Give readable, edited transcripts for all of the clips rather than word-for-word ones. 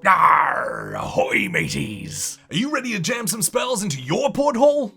Yarr, ahoy mateys! Are you ready to jam some spells into your porthole?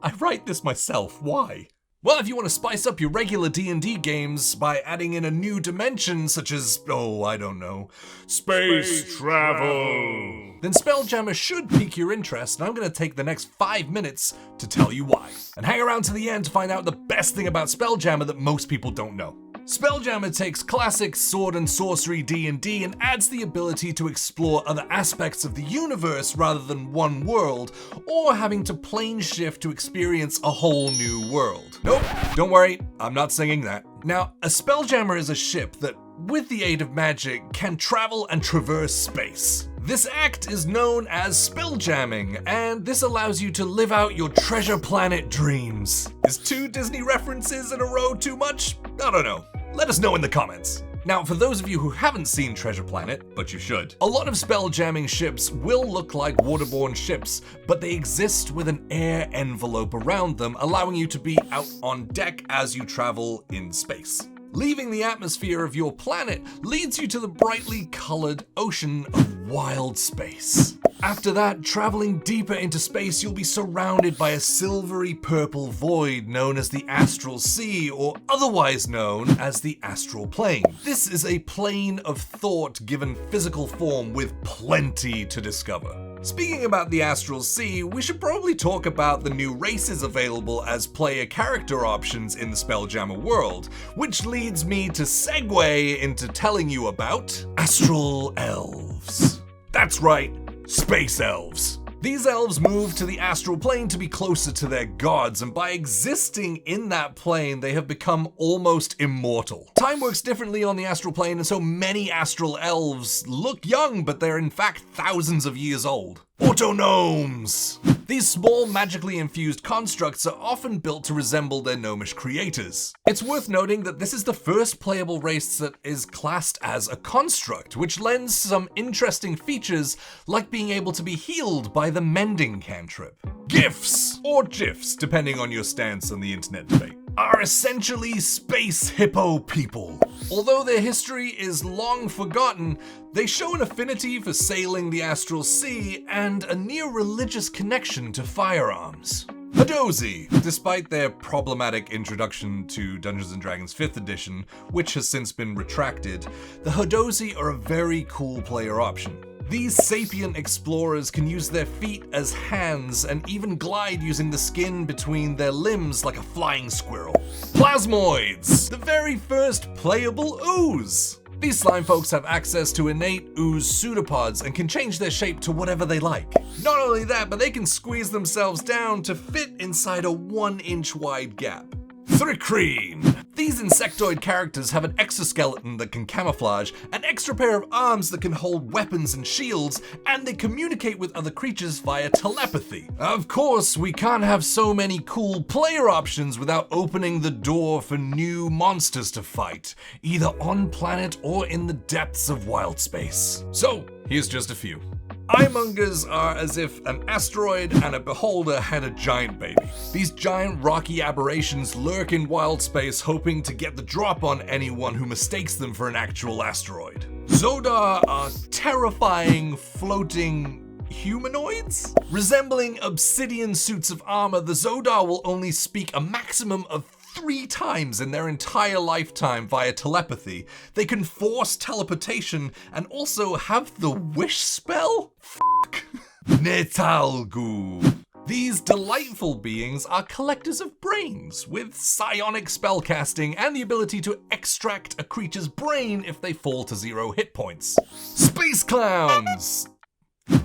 I write this myself, why? Well, if you want to spice up your regular D&D games by adding in a new dimension such as, I don't know, space travel, then Spelljammer should pique your interest, and I'm going to take the next 5 minutes to tell you why. And hang around to the end to find out the best thing about Spelljammer that most people don't know. Spelljammer takes classic sword and sorcery D&D and adds the ability to explore other aspects of the universe rather than one world, or having to plane shift to experience a whole new world. Nope, don't worry, I'm not singing that. Now, a Spelljammer is a ship that, with the aid of magic, can travel and traverse space. This act is known as spelljamming, and this allows you to live out your treasure planet dreams. Is 2 Disney references in a row too much? I don't know. Let us know in the comments. Now, for those of you who haven't seen Treasure Planet, but you should, a lot of spelljamming ships will look like waterborne ships, but they exist with an air envelope around them, allowing you to be out on deck as you travel in space. Leaving the atmosphere of your planet leads you to the brightly colored ocean of wild space. After that, traveling deeper into space, you'll be surrounded by a silvery purple void known as the Astral Sea, or otherwise known as the Astral Plane. This is a plane of thought given physical form with plenty to discover. Speaking about the Astral Sea, we should probably talk about the new races available as player character options in the Spelljammer world, which leads me to segue into telling you about Astral Elves. That's right, Space Elves. These elves move to the astral plane to be closer to their gods, and by existing in that plane, they have become almost immortal. Time works differently on the astral plane, and so many astral elves look young, but they're in fact thousands of years old. Autognomes! These small, magically infused constructs are often built to resemble their gnomish creators. It's worth noting that this is the first playable race that is classed as a construct, which lends some interesting features like being able to be healed by the mending cantrip. Gifs, or GIFs, depending on your stance on the internet debate, are essentially space hippo people. Although their history is long forgotten, they show an affinity for sailing the Astral Sea and a near-religious connection to firearms. Hadozi, despite their problematic introduction to Dungeons & Dragons 5th edition, which has since been retracted, the Hadozi are a very cool player option. These sapient explorers can use their feet as hands and even glide using the skin between their limbs like a flying squirrel. Plasmoids, the very first playable ooze. These slime folks have access to innate ooze pseudopods and can change their shape to whatever they like. Not only that, but they can squeeze themselves down to fit inside a 1-inch wide gap. Thrikreen. These insectoid characters have an exoskeleton that can camouflage, an extra pair of arms that can hold weapons and shields, and they communicate with other creatures via telepathy. Of course, we can't have so many cool player options without opening the door for new monsters to fight, either on planet or in the depths of wild space. So, here's just a few. Eyemongers are as if an asteroid and a beholder had a giant baby. These giant rocky aberrations lurk in wild space, hoping to get the drop on anyone who mistakes them for an actual asteroid. Zodar are terrifying floating humanoids? Resembling obsidian suits of armor, the Zodar will only speak a maximum of 3 times in their entire lifetime via telepathy. They can force teleportation and also have the wish spell? Fuck. Netalgu. These delightful beings are collectors of brains, with psionic spellcasting and the ability to extract a creature's brain if they fall to 0 hit points. Space clowns!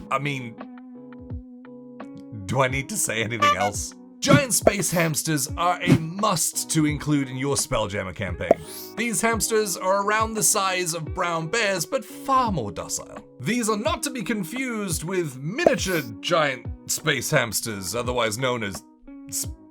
I mean, do I need to say anything else? Giant space hamsters are a must to include in your Spelljammer campaign. These hamsters are around the size of brown bears, but far more docile. These are not to be confused with miniature giant space hamsters, otherwise known as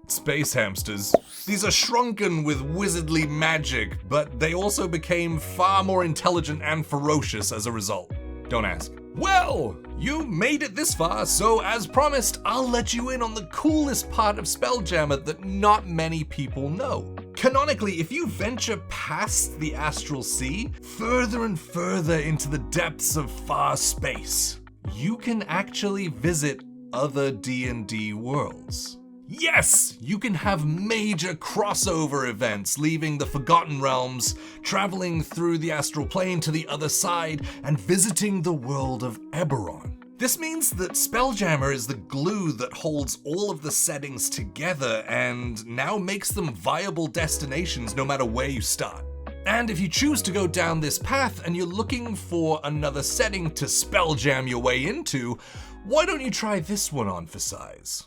space hamsters. These are shrunken with wizardly magic, but they also became far more intelligent and ferocious as a result. Don't ask. Well, you made it this far, so as promised, I'll let you in on the coolest part of Spelljammer that not many people know. Canonically, if you venture past the Astral Sea, further and further into the depths of far space, you can actually visit other D&D worlds. Yes, you can have major crossover events, leaving the Forgotten Realms, traveling through the astral plane to the other side, and visiting the world of Eberron. This means that Spelljammer is the glue that holds all of the settings together and now makes them viable destinations no matter where you start. And if you choose to go down this path and you're looking for another setting to spelljam your way into, why don't you try this one on for size?